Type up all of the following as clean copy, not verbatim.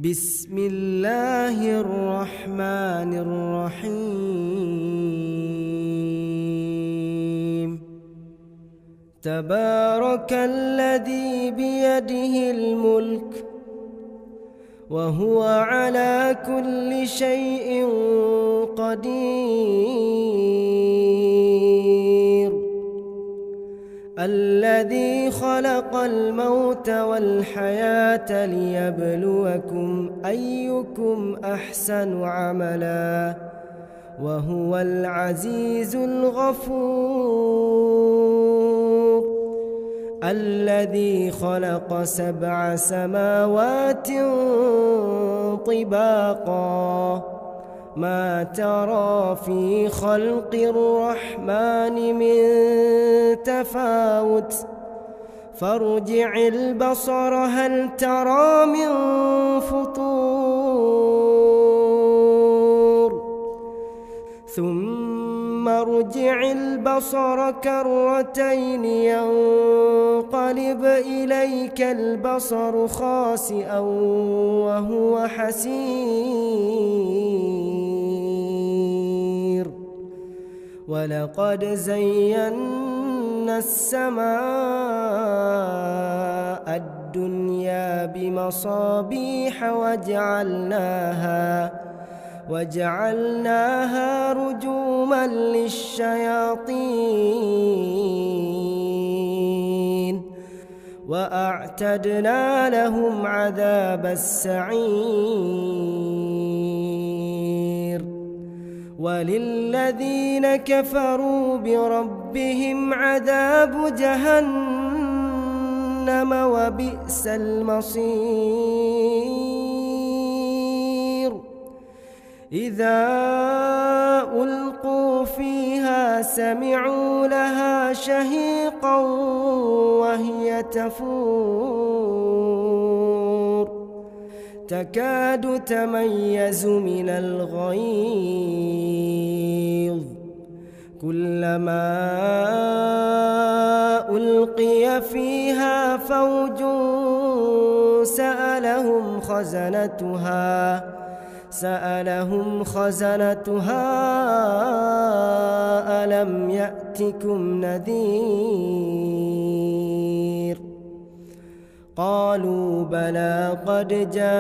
بسم الله الرحمن الرحيم تبارك الذي بيده الملك وهو على كل شيء قدير الذي خلق الموت والحياة ليبلوكم أيكم أحسن عملا وهو العزيز الغفور الذي خلق 7 سماوات طباقا ما ترى في خلق الرحمن من تفاوت فارجع البصر هل ترى من فطور ثم ارجع البصر كرتين ينقلب إليك البصر خاسئا وهو حسير ولقد زينا السماء الدنيا بمصابيح وجعلناها رجوما للشياطين وأعتدنا لهم عذاب السعير وللذين كفروا بربهم عذاب جهنم وبئس المصير إذا ألقوا فيها سمعوا لها شهيقا وهي تفور تكاد تميز من الغيظ كلما ألقي فيها فوج سألهم خزنتها ألم يأتكم نذير قالوا بلى قد جاءنا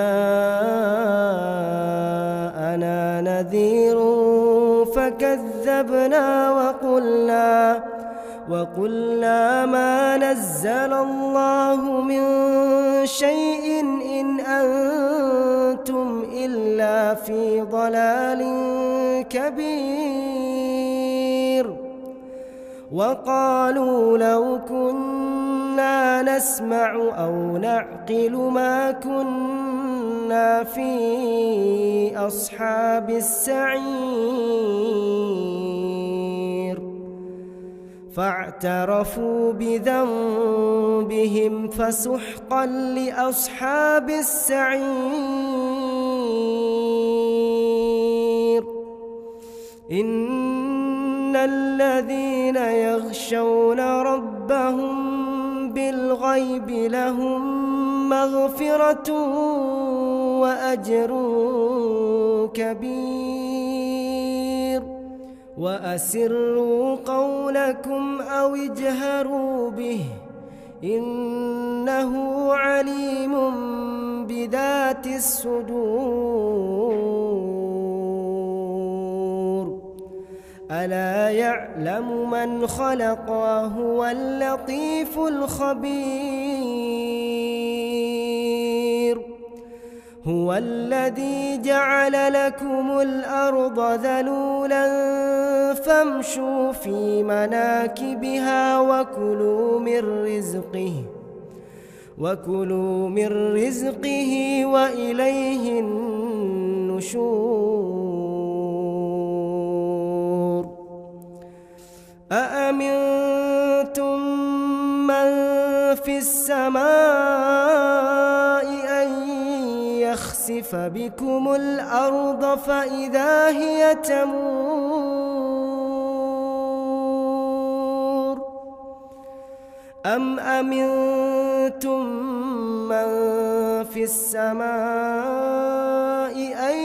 نذير فكذبنا وقلنا ما نزل الله من شيء إن أنتم إلا في ضلال كبير وقالوا لو كنا نسمع أو نعقل ما كنا في أصحاب السعير فاعترفوا بذنبهم فسحقا لأصحاب السعير إن الذين يخشون ربهم بالغيب لهم مغفرة وأجر كبير وأسروا قولكم أو اجهروا به إنه عليم بذات الصدور ألا يعلم من خلق وهو اللطيف الخبير هو الذي جعل لكم الأرض ذلولا فامشوا في مناكبها وكلوا من رزقه وإليه النشور أأمنتم من في السماء أن يخسف بكم الأرض فإذا هي تمور أم أمنتم من في السماء أن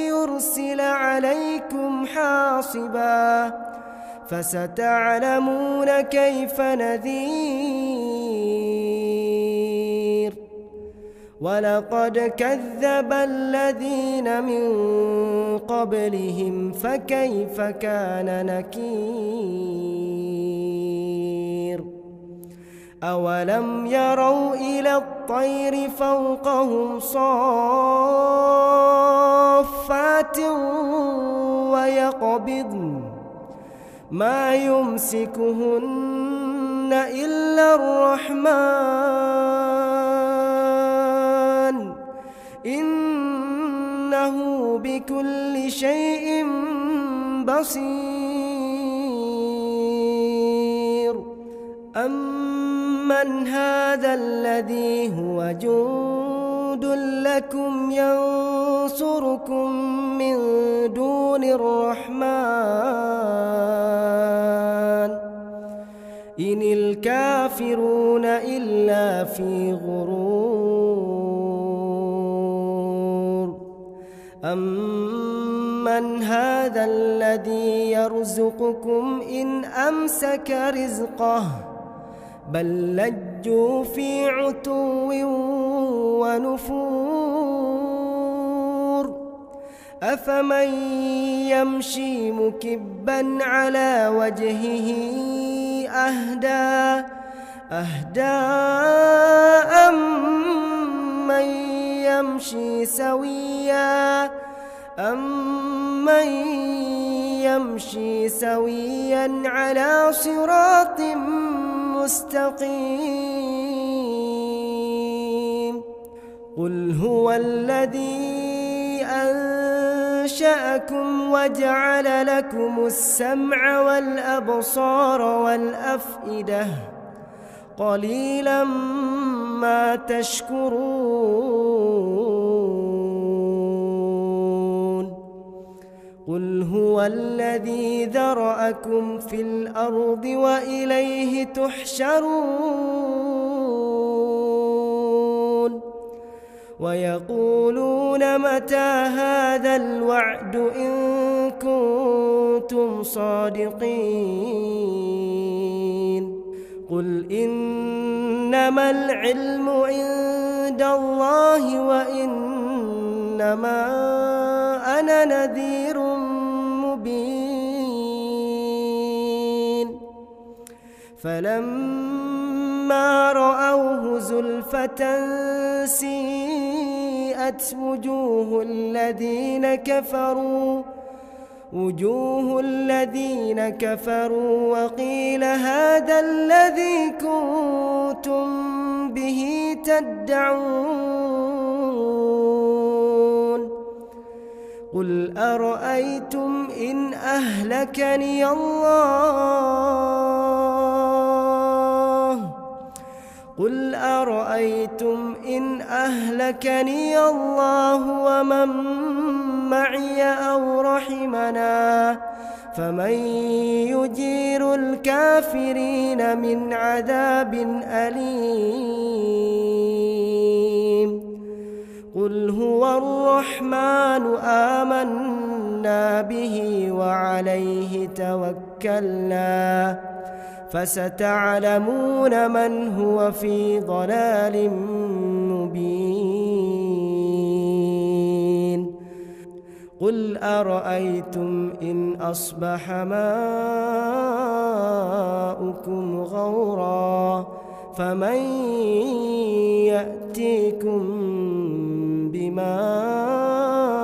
يرسل عليكم حاصبا فستعلمون كيف نذير ولقد كذب الذين من قبلهم فكيف كان نكير أولم يروا إلى الطير فوقهم صافات ويقبضن ما يمسكهن إلا الرحمن إنه بكل شيء بصير أمن هذا الذي هو جند لكم ينصركم من دون الرحمن إن الكافرون إلا في غرور أمن هذا الذي يرزقكم إن أمسك رزقه بل لجوا في عتو ونفور أفمن يمشي مكبا على وجهه أهدى أمن يمشي سويا على صراط مستقيم قل هو الذي أنشأكم وجعل لكم السمع والأبصار والأفئدة قليلا ما تشكرون قل هو الذي ذرأكم في الأرض وإليه تحشرون ويقولون متى هذا الوعد إن كنتم صادقين قل إنما العلم عند الله وإنما أنا نذير مبين فلما رأوه زلفة سيئت وجوه الذين كفروا وقيل هذا الذي كنتم به تدعون قل أرأيتم إن أهلكني الله ومن معي أو رحمنا فمن يجير الكافرين من عذاب أليم قل هو الرحمن آمنا به وعليه توكلنا فستعلمون من هو في ضلال مبين قل أرأيتم إن أصبح ماؤكم غورا فمن يأتيكم بماء